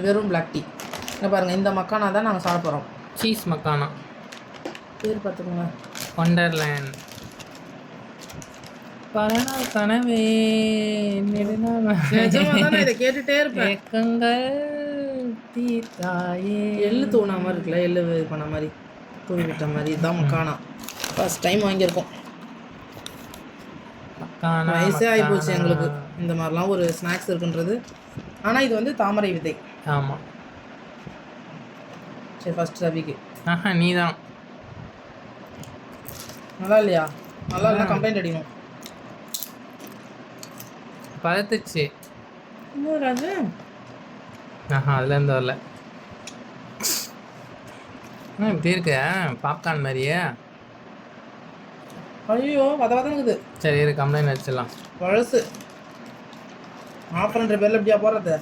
வெறும் black tea. இங்கே பாருங்கள், இந்த மக்கானா தான் நாங்கள் சாப்பிட போகிறோம். சீஸ் மக்கானா. பேர் பார்த்துக்கோங்க, ஒண்டர்லேண்ட். பரணா கனவே நிஜமாக இதை கேட்டுகிட்டே இருப்பேன். ஏக்கங்கள் தீத்தாயே. எள்ளு தூணா மாதிரி இருக்குல்ல, எள்ளு இது பண்ண மாதிரி, தூவி விட்ட மாதிரி. இதுதான் மக்கானா. ஃபர்ஸ்ட் டைம் வாங்கியிருக்கோம். வயசே ஆகிப்போச்சு எங்களுக்கு இந்த மாதிரிலாம் ஒரு ஸ்நாக்ஸ் இருக்குன்றது. ஆனால் இது வந்து தாமரை விதை. ஆமாம். சரி, ஃபர்ஸ்ட் ரவிக்கு. நீ தான். நல்லா இல்லையா? நல்லா இல்லைனா கம்ப்ளைண்ட் அடிக்கணும். பதத்துச்சு. ராஜு அதுலேருந்து வரல. இப்படி இருக்கு பாப்கார்ன் மாதிரியே. ஐயோ, இருக்குது. சரி, இரு கம்ப்ளைண்ட் வச்சிடலாம். பழசு ஆஃபர்ன்ற பேரில் எப்படியா போகிறது?